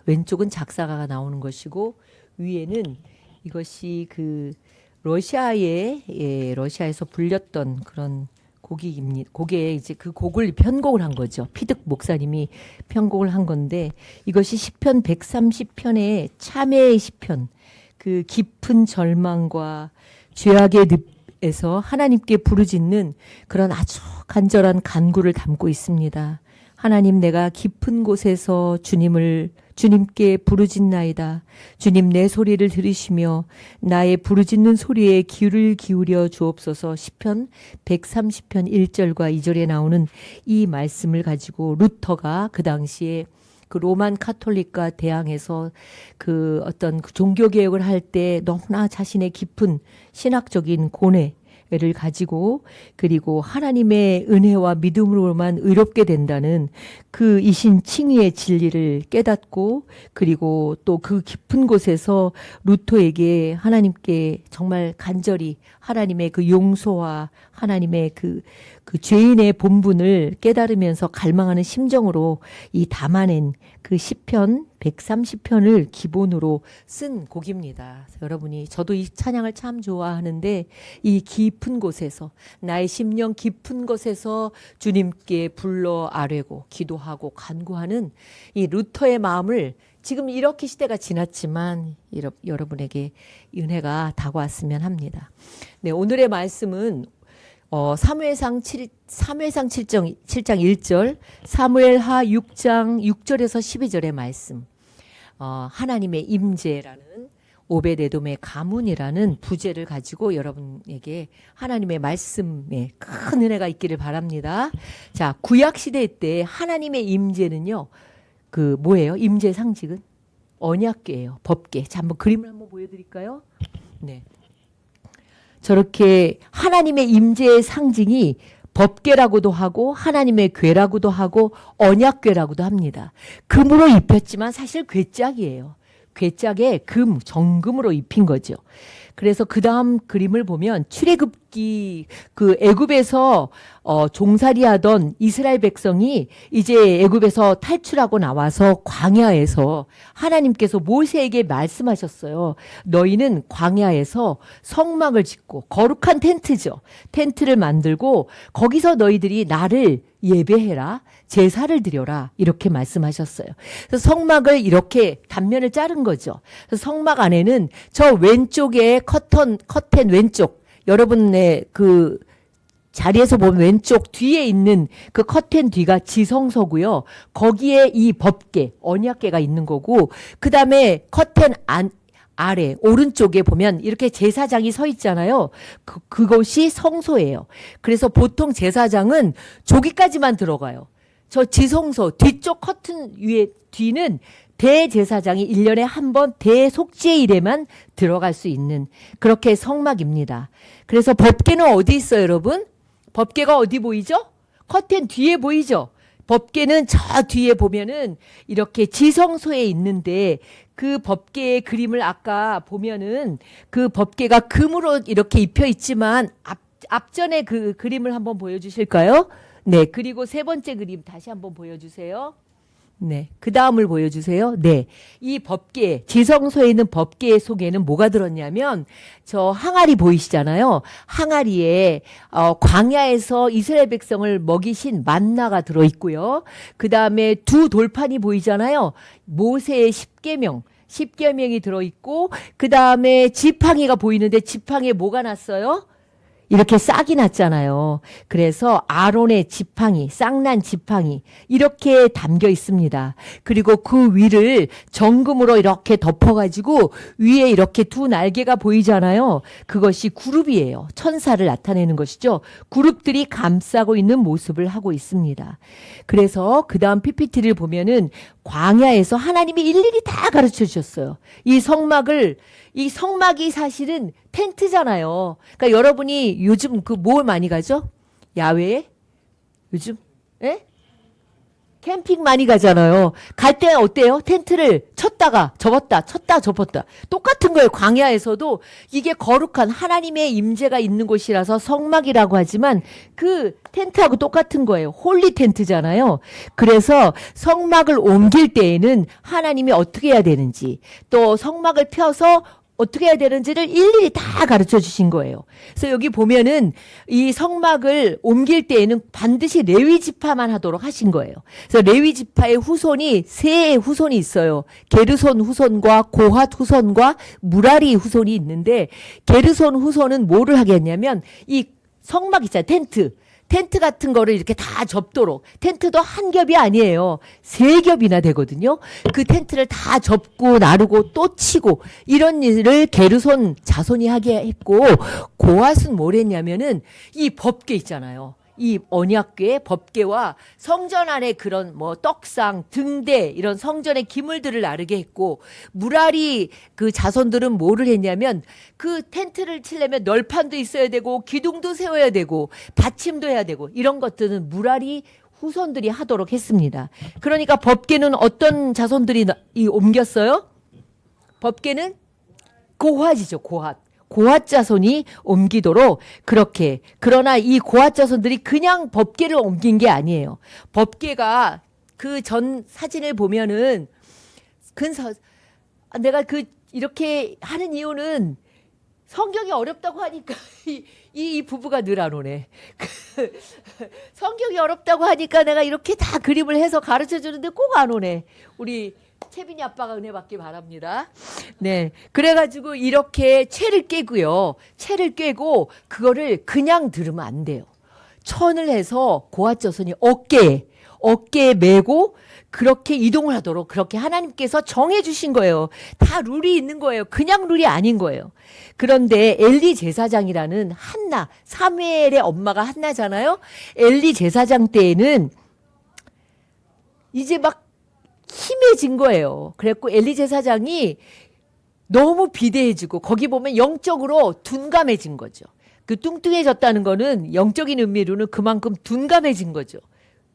왼쪽은 작사가가 나오는 것이고 위에는 이것이 그 러시아에서 불렸던 그런 곡에 이제 그 곡을 편곡을 한 거죠. 피득 목사님이 편곡을 한 건데 이것이 시편 130편의 참회의 시편, 그 깊은 절망과 죄악의 늪에서 하나님께 부르짖는 그런 아주 간절한 간구를 담고 있습니다. 하나님, 내가 깊은 곳에서 주님께 부르짖나이다. 주님, 내 소리를 들으시며 나의 부르짖는 소리에 귀를 기울여 주옵소서. 시편 130편 1절과 2절에 나오는 이 말씀을 가지고 루터가 그 당시에 그 로만 카톨릭과 대항해서 그 어떤 그 종교 개혁을 할 때 너무나 자신의 깊은 신학적인 고뇌를 가지고 그리고 하나님의 은혜와 믿음으로만 의롭게 된다는 그 이신 칭의의 진리를 깨닫고 그리고 또 그 깊은 곳에서 루터에게 하나님께 정말 간절히 하나님의 그 용서와 하나님의 그 죄인의 본분을 깨달으면서 갈망하는 심정으로 이 담아낸 그 시편 130편을 기본으로 쓴 곡입니다. 여러분이 저도 이 찬양을 참 좋아하는데 이 깊은 곳에서 나의 심령 깊은 곳에서 주님께 불러 아뢰고 기도하고 간구하는 이 루터의 마음을 지금 이렇게 시대가 지났지만 여러분에게 은혜가 다가왔으면 합니다. 네, 오늘의 말씀은 사무엘상 7장 1절, 사무엘하 6장 6절에서 12절의 말씀. 하나님의 임재라는 오벳에돔의 가문이라는 부제를 가지고 여러분에게 하나님의 말씀에 큰 은혜가 있기를 바랍니다. 자, 구약 시대 때 하나님의 임재는요. 그 뭐예요? 임재 상징은 언약궤예요. 법궤. 자, 한번 그림을 한번 보여드릴까요? 네. 저렇게 하나님의 임재의 상징이 법궤라고도 하고 하나님의 궤라고도 하고 언약궤라고도 합니다. 금으로 입혔지만 사실 궤짝이에요. 궤짝에 정금으로 입힌 거죠. 그래서 그 다음 그림을 보면 출애굽기 그 애굽에서 종살이하던 이스라엘 백성이 이제 애굽에서 탈출하고 나와서 광야에서 하나님께서 모세에게 말씀하셨어요. 너희는 광야에서 성막을 짓고 거룩한 텐트죠. 텐트를 만들고 거기서 너희들이 나를 예배해라. 제사를 드려라. 이렇게 말씀하셨어요. 그래서 성막을 이렇게 단면을 자른 거죠. 그래서 성막 안에는 저 왼쪽에 커튼 왼쪽 여러분의 그 자리에서 보면 왼쪽 뒤에 있는 그 커튼 뒤가 지성소고요. 거기에 이 법궤, 언약궤가 있는 거고 그 다음에 커튼 아래 오른쪽에 보면 이렇게 제사장이 서 있잖아요. 그것이 성소예요. 그래서 보통 제사장은 저기까지만 들어가요. 저 지성소 뒤쪽 커튼 뒤는 대제사장이 1년에 한 번 대속죄 일에만 들어갈 수 있는 그렇게 성막입니다. 그래서 법궤는 어디 있어요, 여러분? 법궤가 어디 보이죠? 커튼 뒤에 보이죠? 법궤는 저 뒤에 보면은 이렇게 지성소에 있는데 그 법궤의 그림을 아까 보면은 그 법궤가 금으로 이렇게 입혀 있지만 앞전에 그 그림을 한번 보여주실까요? 네, 그리고 세 번째 그림 다시 한번 보여주세요. 네, 그 다음을 보여주세요. 네, 이 법궤, 지성소에 있는 법궤 속에는 뭐가 들었냐면 저 항아리 보이시잖아요. 항아리에 광야에서 이스라엘 백성을 먹이신 만나가 들어있고요. 그 다음에 두 돌판이 보이잖아요. 모세의 십계명이 들어있고 그 다음에 지팡이가 보이는데 지팡이에 뭐가 났어요? 이렇게 싹이 났잖아요. 그래서 아론의 지팡이, 싹난 지팡이 이렇게 담겨 있습니다. 그리고 그 위를 정금으로 이렇게 덮어가지고 위에 이렇게 두 날개가 보이잖아요. 그것이 그룹이에요. 천사를 나타내는 것이죠. 그룹들이 감싸고 있는 모습을 하고 있습니다. 그래서 그 다음 PPT를 보면은 광야에서 하나님이 일일이 다 가르쳐 주셨어요. 이 성막이 사실은 텐트잖아요. 그러니까 여러분이 요즘 그 뭘 많이 가죠? 야외에? 요즘? 예? 캠핑 많이 가잖아요. 갈 때 어때요? 텐트를 쳤다가 접었다, 쳤다 접었다. 똑같은 거예요. 광야에서도 이게 거룩한 하나님의 임재가 있는 곳이라서 성막이라고 하지만 그 텐트하고 똑같은 거예요. 홀리 텐트잖아요. 그래서 성막을 옮길 때에는 하나님이 어떻게 해야 되는지, 또 성막을 펴서 어떻게 해야 되는지를 일일이 다 가르쳐 주신 거예요. 그래서 여기 보면은 이 성막을 옮길 때에는 반드시 레위 지파만 하도록 하신 거예요. 그래서 레위 지파의 후손이 세 후손이 있어요. 게르손 후손과 고핫 후손과 무라리 후손이 있는데, 게르손 후손은 뭐를 하겠냐면 이 성막 있잖아요. 텐트 같은 거를 이렇게 다 접도록, 텐트도 한 겹이 아니에요. 세 겹이나 되거든요. 그 텐트를 다 접고 나르고 또 치고 이런 일을 게르손 자손이 하게 했고, 고핫은 뭘 했냐면은 이 법궤 있잖아요. 이 언약궤 법궤와 성전 안에 그런 뭐 떡상 등대 이런 성전의 기물들을 나르게 했고, 무라리 그 자손들은 뭐를 했냐면 그 텐트를 치려면 널판도 있어야 되고 기둥도 세워야 되고 받침도 해야 되고 이런 것들은 무라리 후손들이 하도록 했습니다. 그러니까 법궤는 어떤 자손들이 옮겼어요? 법궤는 고핫이죠. 고핫 자손이 옮기도록 그렇게. 그러나 이 고핫 자손들이 그냥 법궤를 옮긴 게 아니에요. 법궤가 그 전 사진을 보면은 내가 이렇게 하는 이유는 성경이 어렵다고 하니까 이 부부가 늘 안 오네. 성경이 어렵다고 하니까 내가 이렇게 다 그림을 해서 가르쳐 주는데 꼭 안 오네. 우리 채빈이 아빠가 은혜 받기 바랍니다. 네. 그래가지고 이렇게 채를 꿰고요. 채를 꿰고 그거를 그냥 들으면 안 돼요. 천을 해서 고핫 자손이 어깨에 메고 그렇게 이동을 하도록 그렇게 하나님께서 정해주신 거예요. 다 룰이 있는 거예요. 그냥 룰이 아닌 거예요. 그런데 엘리 제사장이라는 한나, 사무엘의 엄마가 한나잖아요. 엘리 제사장 때에는 이제 막 힘해진 거예요. 그래갖고 엘리 제사장이 너무 비대해지고 거기 보면 영적으로 둔감해진 거죠. 그 뚱뚱해졌다는 거는 영적인 의미로는 그만큼 둔감해진 거죠.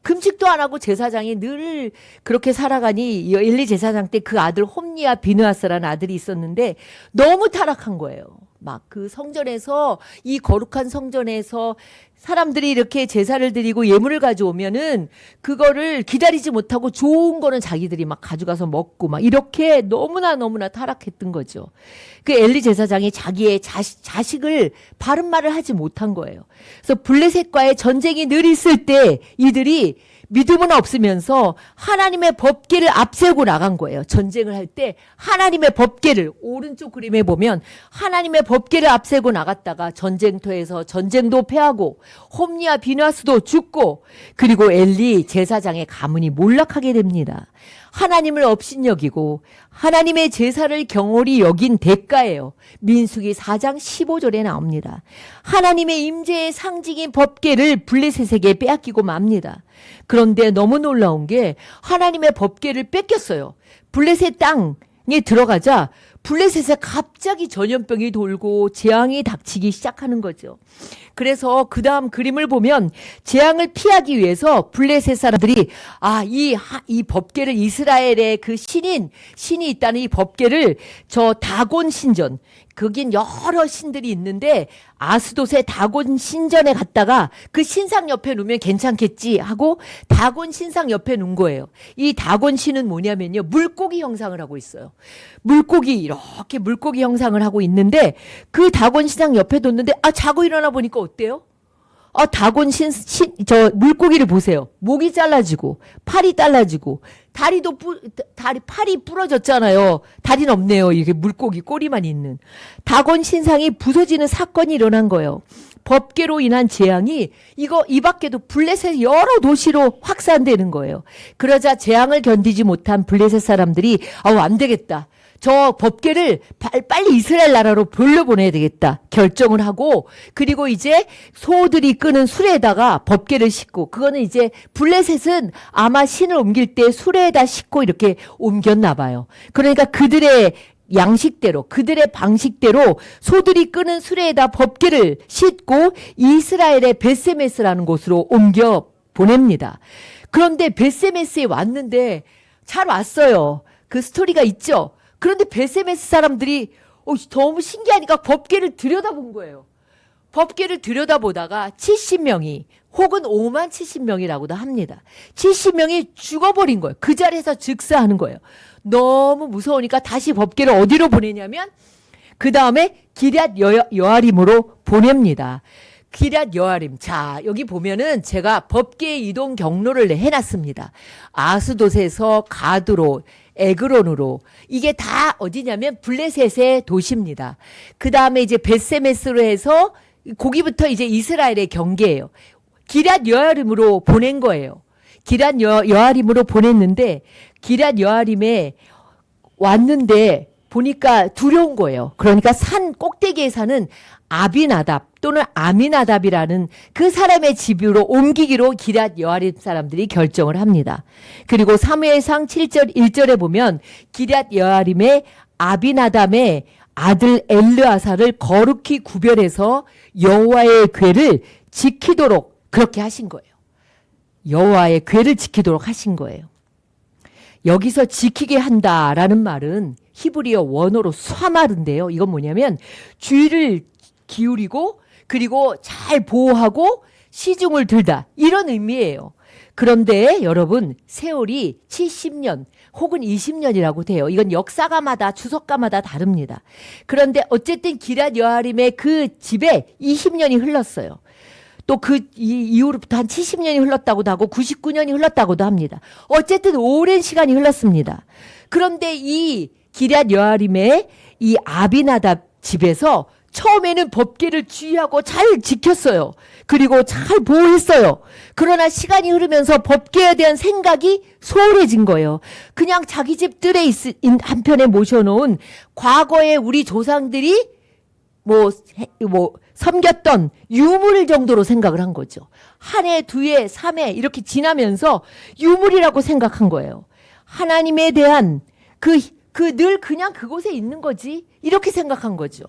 금식도 안 하고 제사장이 늘 그렇게 살아가니 엘리 제사장 때 그 아들 홈니와 비느하스라는 아들이 있었는데 너무 타락한 거예요. 막 그 성전에서, 이 거룩한 성전에서 사람들이 이렇게 제사를 드리고 예물을 가져오면은 그거를 기다리지 못하고 좋은 거는 자기들이 막 가져가서 먹고 막 이렇게 너무나 타락했던 거죠. 그 엘리 제사장이 자기의 자식을 바른 말을 하지 못한 거예요. 그래서 블레셋과의 전쟁이 늘 있을 때 이들이 믿음은 없으면서 하나님의 법궤를 앞세우고 나간 거예요. 전쟁을 할 때 하나님의 법궤를, 오른쪽 그림에 보면 하나님의 법궤를 앞세우고 나갔다가 전쟁터에서 전쟁도 패하고 홈니와 비나스도 죽고, 그리고 엘리 제사장의 가문이 몰락하게 됩니다. 하나님을 업신여기고 하나님의 제사를 경홀히 여긴 대가예요. 민수기 4장 15절에 나옵니다. 하나님의 임재의 상징인 법궤를 블레셋에게 빼앗기고 맙니다. 그런데 너무 놀라운 게 하나님의 법궤를 뺏겼어요. 블레셋 땅에 들어가자 블레셋에 갑자기 전염병이 돌고 재앙이 닥치기 시작하는 거죠. 그래서 그 다음 그림을 보면 재앙을 피하기 위해서 블레셋 사람들이 이 법궤를, 이스라엘의 그 신이 있다는 이 법궤를 저 다곤 신전, 거긴 여러 신들이 있는데 아스돗의 다곤 신전에 갔다가 그 신상 옆에 놓으면 괜찮겠지 하고 다곤 신상 옆에 놓은 거예요. 이 다곤 신은 뭐냐면요, 물고기 형상을 하고 있어요. 이렇게 물고기 형상을 하고 있는데 그 다곤 신상 옆에 뒀는데 자고 일어나 보니까 어때요? 다곤 저 물고기를 보세요. 목이 잘라지고 팔이 잘라지고 팔이 부러졌잖아요. 다리는 없네요. 이게 물고기 꼬리만 있는. 다곤 신상이 부서지는 사건이 일어난 거예요. 법궤로 인한 재앙이 이 밖에도 블레셋 여러 도시로 확산되는 거예요. 그러자 재앙을 견디지 못한 블레셋 사람들이 안 되겠다. 저 법궤를 빨리 이스라엘 나라로 돌려보내야 되겠다 결정을 하고, 그리고 이제 소들이 끄는 수레에다가 법궤를 싣고, 그거는 이제 블레셋은 아마 신을 옮길 때 수레에다 싣고 이렇게 옮겼나 봐요. 그러니까 그들의 양식대로, 그들의 방식대로 소들이 끄는 수레에다 법궤를 싣고 이스라엘의 베세메스라는 곳으로 옮겨 보냅니다. 그런데 벳세메스에 왔는데 잘 왔어요. 그 스토리가 있죠. 그런데 벳세메스 사람들이 너무 신기하니까 법궤를 들여다본 거예요. 법궤를 들여다보다가 70명이 혹은 5만 70명이라고도 합니다. 70명이 죽어버린 거예요. 그 자리에서 즉사하는 거예요. 너무 무서우니까 다시 법궤를 어디로 보내냐면 그 다음에 기럇 여아림으로 보냅니다. 기럇 여아림. 자, 여기 보면은 제가 법궤 이동 경로를 해놨습니다. 아스돗에서 가드로, 에그론으로. 이게 다 어디냐면 블레셋의 도시입니다. 그 다음에 이제 벳세메스로 해서 거기부터 이제 이스라엘의 경계예요. 기럇 여아림으로 보낸 거예요. 기럇 여아림으로 보냈는데 기럇 여아림에 왔는데 보니까 두려운 거예요. 그러니까 산 꼭대기에 사는 아비나답 또는 아미나답이라는 그 사람의 집으로 옮기기로 기럇 여아림 사람들이 결정을 합니다. 그리고 사무엘상 7절 1절에 보면 기럇 여아림의 아비나답의 아들 엘르아사를 거룩히 구별해서 여호와의 궤를 지키도록 그렇게 하신 거예요. 여호와의 궤를 지키도록 하신 거예요. 여기서 지키게 한다라는 말은 히브리어 원어로 쏴마른데요. 이건 뭐냐면 주의를 기울이고 그리고 잘 보호하고 시중을 들다 이런 의미예요. 그런데 여러분 세월이 70년 혹은 20년이라고 돼요. 이건 역사가마다 주석가마다 다릅니다. 그런데 어쨌든 기럇 여아림의 그 집에 20년이 흘렀어요. 또 그 이후로부터 한 70년이 흘렀다고도 하고 99년이 흘렀다고도 합니다. 어쨌든 오랜 시간이 흘렀습니다. 그런데 이 기럇 여아림의 이 아비나답 집에서 처음에는 법궤를 주의하고 잘 지켰어요. 그리고 잘 보호했어요. 그러나 시간이 흐르면서 법궤에 대한 생각이 소홀해진 거예요. 그냥 자기 집들에 한편에 모셔놓은 과거에 우리 조상들이 섬겼던 유물 정도로 생각을 한 거죠. 한 해, 두 해, 3해 이렇게 지나면서 유물이라고 생각한 거예요. 하나님에 대한 늘 그냥 그곳에 있는 거지 이렇게 생각한 거죠.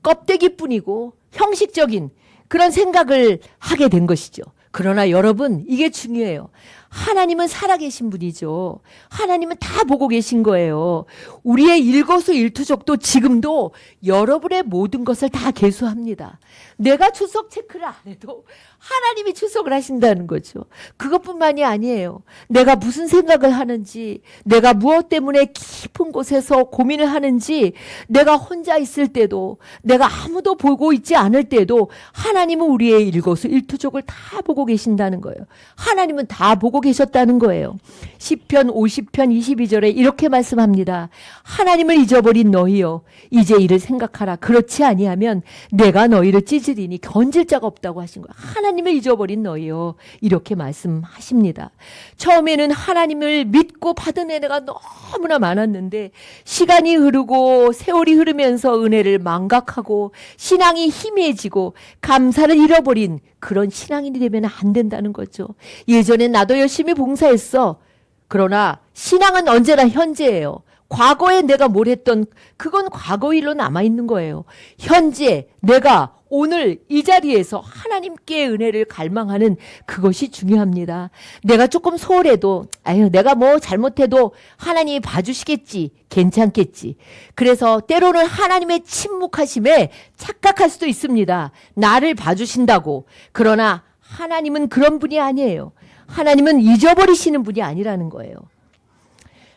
껍데기뿐이고 형식적인 그런 생각을 하게 된 것이죠. 그러나 여러분 이게 중요해요. 하나님은 살아계신 분이죠. 하나님은 다 보고 계신 거예요. 우리의 일거수일투족도 지금도 여러분의 모든 것을 다 계수합니다. 내가 출석 체크를 안 해도 하나님이 출석을 하신다는 거죠. 그것뿐만이 아니에요. 내가 무슨 생각을 하는지, 내가 무엇 때문에 깊은 곳에서 고민을 하는지, 내가 혼자 있을 때도, 내가 아무도 보고 있지 않을 때도 하나님은 우리의 일거수일투족을 다 보고 계신다는 거예요. 하나님은 다 보고 계셨다는 거예요. 시편 50편 22절에 이렇게 말씀합니다. 하나님을 잊어버린 너희여 이제 이를 생각하라. 그렇지 아니하면 내가 너희를 찢으리니 건질 자가 없다고 하신 거예요. 하나님을 잊어버린 너희여 이렇게 말씀하십니다. 처음에는 하나님을 믿고 받은 은혜가 너무나 많았는데 시간이 흐르고 세월이 흐르면서 은혜를 망각하고 신앙이 희미해지고 감사를 잃어버린 그런 신앙인이 되면 안 된다는 거죠. 예전에 나도 열심히 봉사했어. 그러나 신앙은 언제나 현재예요. 과거에 내가 뭘 했던 그건 과거 일로 남아있는 거예요. 현재 내가 오늘 이 자리에서 하나님께 은혜를 갈망하는 그것이 중요합니다. 내가 조금 소홀해도 내가 뭐 잘못해도 하나님이 봐주시겠지, 괜찮겠지. 그래서 때로는 하나님의 침묵하심에 착각할 수도 있습니다. 나를 봐주신다고. 그러나 하나님은 그런 분이 아니에요. 하나님은 잊어버리시는 분이 아니라는 거예요.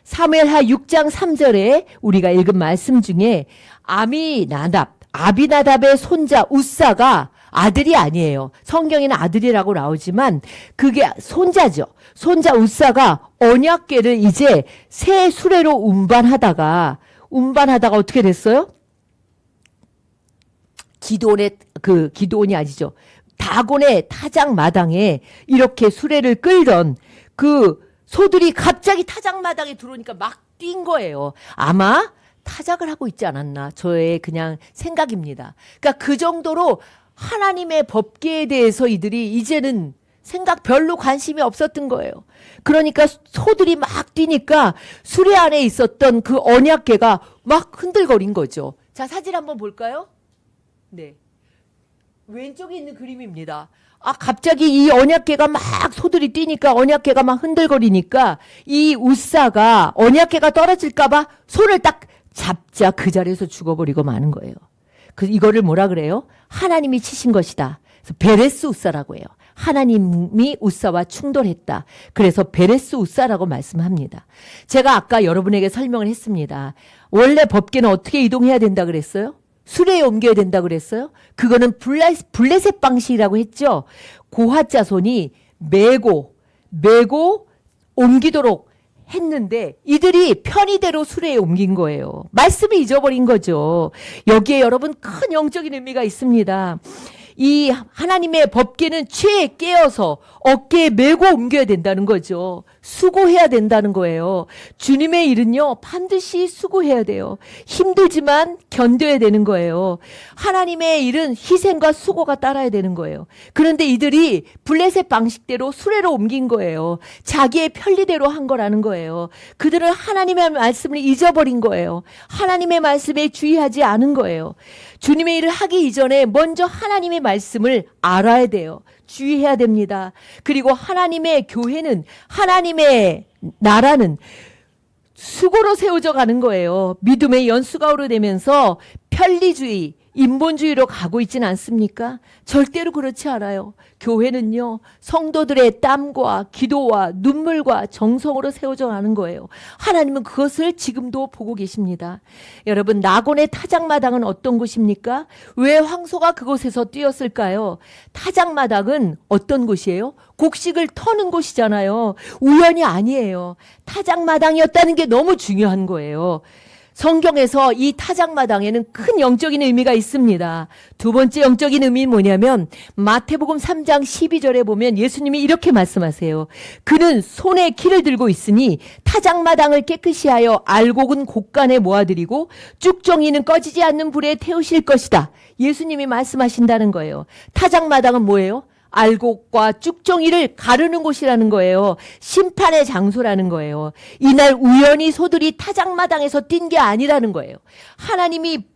사무엘하 6장 3절에 우리가 읽은 말씀 중에 아비나답의 손자 우사가 아들이 아니에요. 성경에는 아들이라고 나오지만 그게 손자죠. 손자 우사가 언약궤를 이제 새 수레로 운반하다가 어떻게 됐어요? 기드온이 아니죠. 다곤의 타작 마당에 이렇게 수레를 끌던 그 소들이 갑자기 타작 마당에 들어오니까 막 뛴 거예요. 아마 타작을 하고 있지 않았나 저의 그냥 생각입니다. 그러니까 그 정도로 하나님의 법궤에 대해서 이들이 이제는 생각 별로 관심이 없었던 거예요. 그러니까 소들이 막 뛰니까 수레 안에 있었던 그 언약궤가 막 흔들거린 거죠. 자, 사진 한번 볼까요? 네. 왼쪽에 있는 그림입니다. 갑자기 이 언약궤가 막 소들이 뛰니까 언약궤가 막 흔들거리니까 이 웃사가 언약궤가 떨어질까봐 손을 딱 잡자 그 자리에서 죽어버리고 마는 거예요. 이거를 뭐라 그래요? 하나님이 치신 것이다. 그래서 베레스 웃사라고 해요. 하나님이 웃사와 충돌했다. 그래서 베레스 웃사라고 말씀합니다. 제가 아까 여러분에게 설명을 했습니다. 원래 법궤는 어떻게 이동해야 된다 그랬어요? 수레에 옮겨야 된다 그랬어요? 그거는 블레셋 방식이라고 했죠. 고핫 자손이 메고 옮기도록 했는데 이들이 편의대로 수레에 옮긴 거예요. 말씀을 잊어버린 거죠. 여기에 여러분 큰 영적인 의미가 있습니다. 이 하나님의 법궤는 최에 깨어서 어깨에 메고 옮겨야 된다는 거죠. 수고해야 된다는 거예요. 주님의 일은요, 반드시 수고해야 돼요. 힘들지만 견뎌야 되는 거예요. 하나님의 일은 희생과 수고가 따라야 되는 거예요. 그런데 이들이 블레셋 방식대로 수레로 옮긴 거예요. 자기의 편리대로 한 거라는 거예요. 그들은 하나님의 말씀을 잊어버린 거예요. 하나님의 말씀에 주의하지 않은 거예요. 주님의 일을 하기 이전에 먼저 하나님의 말씀을 알아야 돼요. 주의해야 됩니다. 그리고 하나님의 교회는, 하나님의 나라는 수고로 세워져 가는 거예요. 믿음의 연수가 오르되면서 편리주의, 인본주의로 가고 있지는 않습니까? 절대로 그렇지 않아요. 교회는요, 성도들의 땀과 기도와 눈물과 정성으로 세워져 가는 거예요. 하나님은 그것을 지금도 보고 계십니다. 여러분, 나곤의 타작마당은 어떤 곳입니까? 왜 황소가 그곳에서 뛰었을까요? 타작마당은 어떤 곳이에요? 곡식을 터는 곳이잖아요. 우연이 아니에요. 타작마당이었다는 게 너무 중요한 거예요. 성경에서 이 타작마당에는 큰 영적인 의미가 있습니다. 두 번째 영적인 의미는 뭐냐면 마태복음 3장 12절에 보면 예수님이 이렇게 말씀하세요. 그는 손에 키를 들고 있으니 타작마당을 깨끗이 하여 알곡은 곳간에 모아드리고 쭉정이는 꺼지지 않는 불에 태우실 것이다. 예수님이 말씀하신다는 거예요. 타작마당은 뭐예요? 알곡과 쭉정이를 가르는 곳이라는 거예요. 심판의 장소라는 거예요. 이날 우연히 소들이 타작마당에서 뛴 게 아니라는 거예요. 하나님이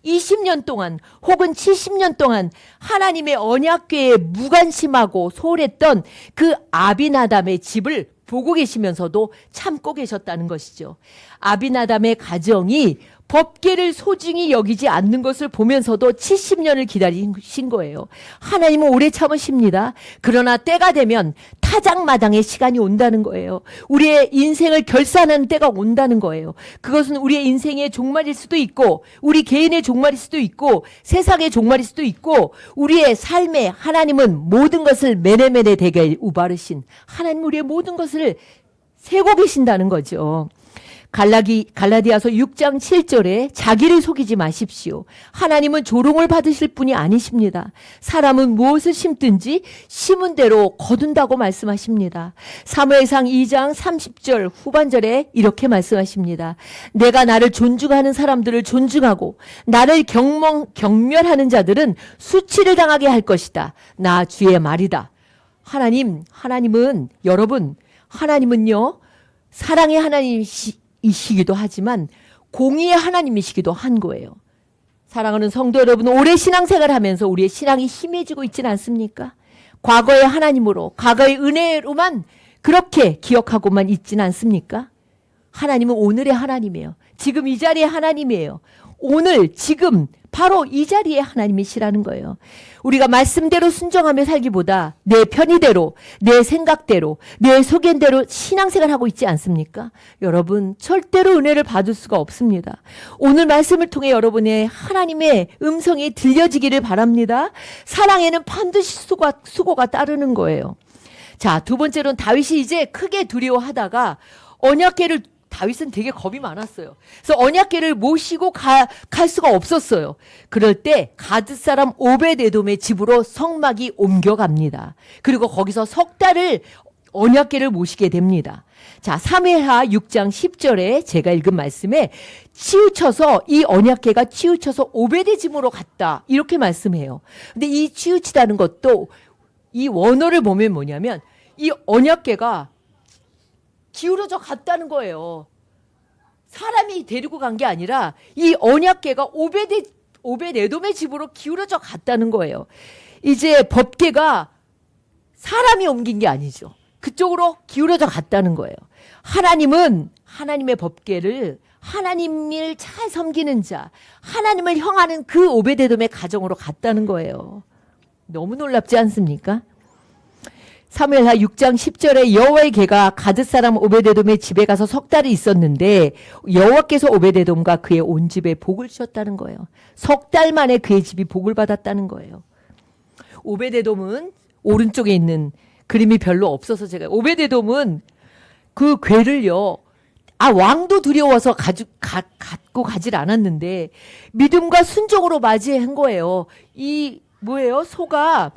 20년 동안 혹은 70년 동안 하나님의 언약궤에 무관심하고 소홀했던 그 아비나담의 집을 보고 계시면서도 참고 계셨다는 것이죠. 아비나담의 가정이 법궤를 소중히 여기지 않는 것을 보면서도 70년을 기다리신 거예요. 하나님은 오래 참으십니다. 그러나 때가 되면 타작마당의 시간이 온다는 거예요. 우리의 인생을 결산하는 때가 온다는 거예요. 그것은 우리의 인생의 종말일 수도 있고 우리 개인의 종말일 수도 있고 세상의 종말일 수도 있고 우리의 삶에 하나님은 모든 것을 메네메네 되게 우바르신 하나님 우리의 모든 것을 세고 계신다는 거죠. 갈라디아서 6장 7절에 자기를 속이지 마십시오. 하나님은 조롱을 받으실 분이 아니십니다. 사람은 무엇을 심든지 심은 대로 거둔다고 말씀하십니다. 사무엘상 2장 30절 후반절에 이렇게 말씀하십니다. 내가 나를 존중하는 사람들을 존중하고 나를 경멸하는 자들은 수치를 당하게 할 것이다. 나 주의 말이다. 하나님은 여러분, 하나님은요 사랑의 하나님이시기도 하지만 공의의 하나님이시기도 한 거예요. 사랑하는 성도 여러분, 오래 신앙생활 하면서 우리의 신앙이 희미해지고 있지는 않습니까? 과거의 하나님으로, 과거의 은혜로만 그렇게 기억하고만 있지는 않습니까? 하나님은 오늘의 하나님이에요. 지금 이 자리의 하나님이에요. 오늘, 지금, 바로 이 자리에 하나님이시라는 거예요. 우리가 말씀대로 순종하며 살기보다 내 편의대로, 내 생각대로, 내 소견대로 신앙생활하고 있지 않습니까? 여러분, 절대로 은혜를 받을 수가 없습니다. 오늘 말씀을 통해 여러분의 하나님의 음성이 들려지기를 바랍니다. 사랑에는 반드시 수고가 따르는 거예요. 자, 두 번째로는 다윗이 이제 크게 두려워하다가 언약궤를 다윗은 되게 겁이 많았어요. 그래서 언약궤를 모시고 갈 수가 없었어요. 그럴 때 가드 사람 오벳에돔의 집으로 성막이 옮겨갑니다. 그리고 거기서 석 달을 언약궤를 모시게 됩니다. 자, 사무엘하 6장 10절에 제가 읽은 말씀에 치우쳐서 이 언약궤가 치우쳐서 오벳의 집으로 갔다. 이렇게 말씀해요. 근데 이 치우치다는 것도 이 원어를 보면 뭐냐면 이 언약궤가 기울어져 갔다는 거예요. 사람이 데리고 간 게 아니라 이 언약궤가 오벳에돔의 집으로 기울어져 갔다는 거예요. 이제 법궤가 사람이 옮긴 게 아니죠. 그쪽으로 기울어져 갔다는 거예요. 하나님은 하나님의 법궤를 하나님을 잘 섬기는 자, 하나님을 향하는 그 오벳에돔의 가정으로 갔다는 거예요. 너무 놀랍지 않습니까? 사무엘하 6장 10절에 여호와의 궤가 가드 사람 오벳에돔의 집에 가서 석 달이 있었는데 여호와께서 오벳에돔과 그의 온 집에 복을 주셨다는 거예요. 석 달 만에 그의 집이 복을 받았다는 거예요. 오벳에돔은 오른쪽에 있는 그림이 별로 없어서 제가 오벳에돔은 그 궤를요. 왕도 두려워서 갖고 가질 않았는데 믿음과 순종으로 맞이한 거예요. 이 뭐예요? 소가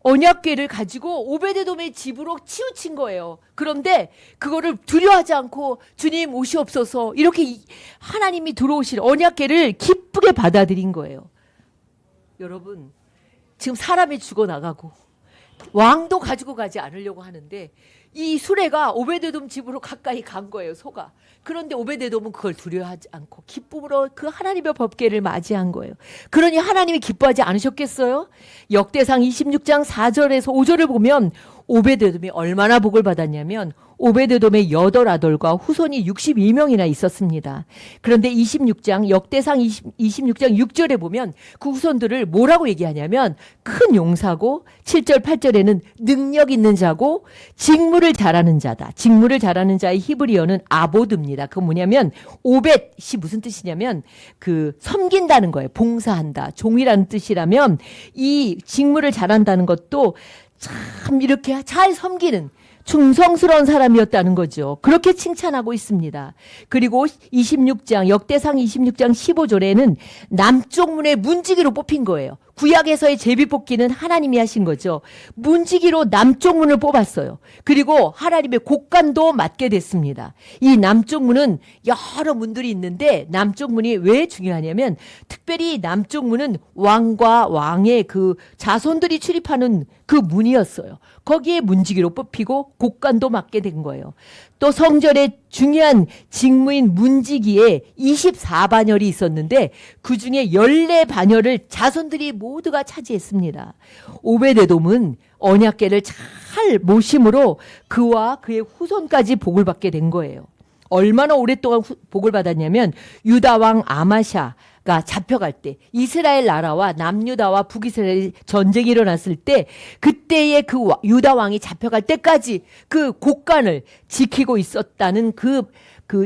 언약궤를 가지고 오벳에돔의 집으로 치우친 거예요. 그런데 그거를 두려워하지 않고 주님 오시옵소서 이렇게 하나님이 들어오실 언약궤를 기쁘게 받아들인 거예요. 여러분 지금 사람이 죽어나가고 왕도 가지고 가지 않으려고 하는데 이 수레가 오벳에돔 집으로 가까이 간 거예요. 소가. 그런데 오벳에돔은 그걸 두려워하지 않고 기쁨으로 그 하나님의 법궤를 맞이한 거예요. 그러니 하나님이 기뻐하지 않으셨겠어요? 역대상 26장 4절에서 5절을 보면 오벳에돔이 얼마나 복을 받았냐면 오벳에돔의 8아들과 후손이 62명이나 있었습니다. 그런데 26장 역대상 26장 6절에 보면 그 후손들을 뭐라고 얘기하냐면 큰 용사고 7절 8절에는 능력 있는 자고 직무를 잘하는 자다. 직무를 잘하는 자의 히브리어는 아보드입니다. 그건 뭐냐면 오벳이 무슨 뜻이냐면 그 섬긴다는 거예요. 봉사한다. 종이라는 뜻이라면 이 직무를 잘한다는 것도 참 이렇게 잘 섬기는 충성스러운 사람이었다는 거죠. 그렇게 칭찬하고 있습니다. 그리고 26장 역대상 26장 15절에는 남쪽 문의 문지기로 뽑힌 거예요. 구약에서의 제비뽑기는 하나님이 하신 거죠. 문지기로 남쪽 문을 뽑았어요. 그리고 하나님의 곡간도 맡게 됐습니다. 이 남쪽 문은 여러 문들이 있는데 남쪽 문이 왜 중요하냐면 특별히 남쪽 문은 왕과 왕의 그 자손들이 출입하는 그 문이었어요. 거기에 문지기로 뽑히고 곡간도 맡게 된 거예요. 또 성전의 중요한 직무인 문지기에 24반열이 있었는데 그중에 14반열을 자손들이 모두가 차지했습니다. 오벳에돔은 언약궤를 잘 모심으로 그와 그의 후손까지 복을 받게 된 거예요. 얼마나 오랫동안 복을 받았냐면 유다 왕 아마샤가 잡혀갈 때 이스라엘 나라와 남유다와 북이스라엘 전쟁이 일어났을 때 그때의 그 유다 왕이 잡혀갈 때까지 그 곡간을 지키고 있었다는 그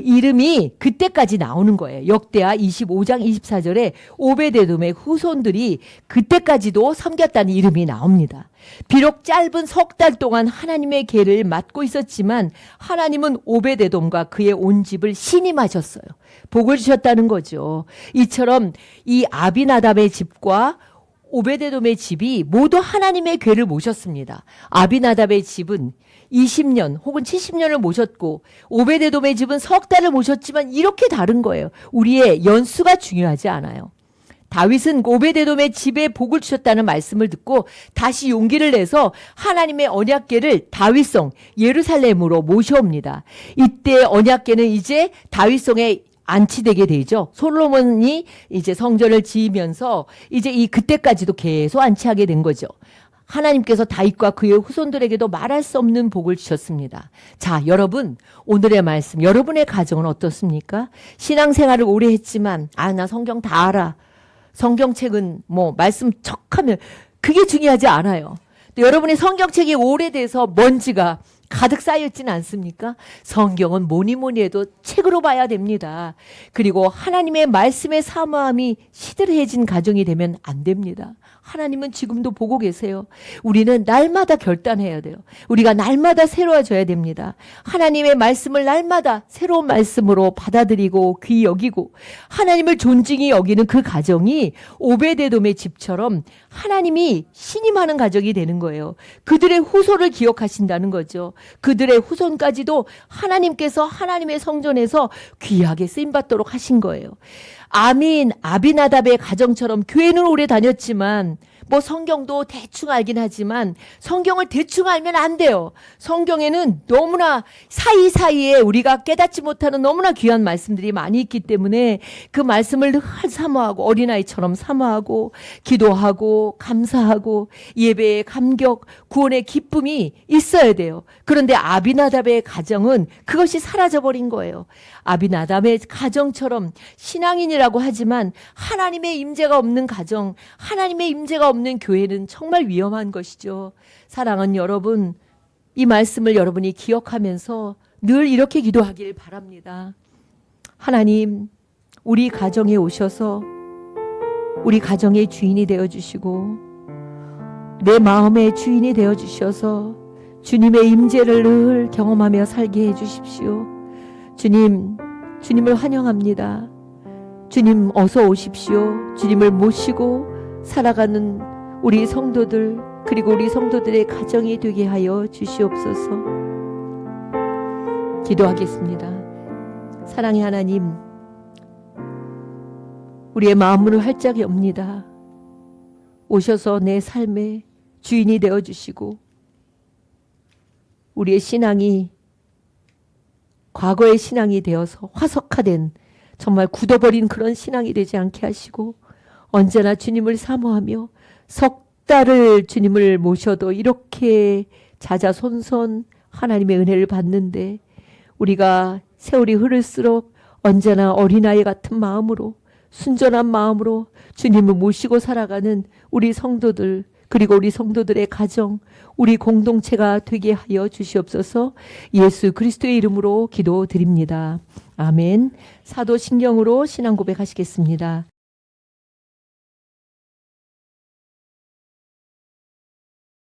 이름이 그때까지 나오는 거예요. 역대하 25장 24절에 오벳에돔의 후손들이 그때까지도 섬겼다는 이름이 나옵니다. 비록 짧은 석 달 동안 하나님의 궤를 맡고 있었지만 하나님은 오벳에돔과 그의 온 집을 신임하셨어요. 복을 주셨다는 거죠. 이처럼 이 아비나답의 집과 오벳에돔의 집이 모두 하나님의 궤를 모셨습니다. 아비나답의 집은 20년 혹은 70년을 모셨고 오벳에돔의 집은 석 달을 모셨지만 이렇게 다른 거예요. 우리의 연수가 중요하지 않아요. 다윗은 오벳에돔의 집에 복을 주셨다는 말씀을 듣고 다시 용기를 내서 하나님의 언약궤를 다윗성 예루살렘으로 모셔옵니다. 이때 언약궤는 이제 다윗성에 안치되게 되죠. 솔로몬이 이제 성전을 지으면서 이제 그때까지도 계속 안치하게 된 거죠. 하나님께서 다윗과 그의 후손들에게도 말할 수 없는 복을 주셨습니다. 자, 여러분, 오늘의 말씀, 여러분의 가정은 어떻습니까? 신앙생활을 오래 했지만, 나 성경 다 알아. 성경책은 말씀 척하면 그게 중요하지 않아요. 또 여러분의 성경책이 오래돼서 먼지가 가득 쌓여있지는 않습니까? 성경은 뭐니 해도 책으로 봐야 됩니다. 그리고 하나님의 말씀의 사모함이 시들해진 가정이 되면 안 됩니다. 하나님은 지금도 보고 계세요. 우리는 날마다 결단해야 돼요. 우리가 날마다 새로워져야 됩니다. 하나님의 말씀을 날마다 새로운 말씀으로 받아들이고 귀히 여기고 하나님을 존중히 여기는 그 가정이 오벳에돔의 집처럼 하나님이 신임하는 가정이 되는 거예요. 그들의 후손을 기억하신다는 거죠. 그들의 후손까지도 하나님께서 하나님의 성전에서 귀하게 쓰임받도록 하신 거예요. 아비나답의 가정처럼 교회는 오래 다녔지만 뭐 성경도 대충 알긴 하지만 성경을 대충 알면 안 돼요. 성경에는 너무나 사이사이에 우리가 깨닫지 못하는 너무나 귀한 말씀들이 많이 있기 때문에 그 말씀을 늘 사모하고 어린아이처럼 사모하고 기도하고 감사하고 예배의 감격, 구원의 기쁨이 있어야 돼요. 그런데 아비나답의 가정은 그것이 사라져버린 거예요. 아비나답의 가정처럼 신앙인이라고 하지만 하나님의 임재가 없는 가정, 하나님의 임재가 없는 교회는 정말 위험한 것이죠. 사랑하는 여러분, 이 말씀을 여러분이 기억하면서 늘 이렇게 기도하길 바랍니다. 하나님, 우리 가정에 오셔서 우리 가정의 주인이 되어주시고 내 마음의 주인이 되어주셔서 주님의 임재를 늘 경험하며 살게 해주십시오. 주님, 주님을 환영합니다. 주님 어서 오십시오. 주님을 모시고 살아가는 우리 성도들, 그리고 우리 성도들의 가정이 되게 하여 주시옵소서. 기도하겠습니다. 사랑의 하나님, 우리의 마음으로 활짝 엽니다. 오셔서 내 삶의 주인이 되어주시고 우리의 신앙이 과거의 신앙이 되어서 화석화된 정말 굳어버린 그런 신앙이 되지 않게 하시고 언제나 주님을 사모하며 석 달을 주님을 모셔도 이렇게 자자손손 하나님의 은혜를 받는데 우리가 세월이 흐를수록 언제나 어린아이 같은 마음으로 순전한 마음으로 주님을 모시고 살아가는 우리 성도들, 그리고 우리 성도들의 가정, 우리 공동체가 되게 하여 주시옵소서. 예수 그리스도의 이름으로 기도드립니다. 아멘. 사도신경으로 신앙 고백하시겠습니다.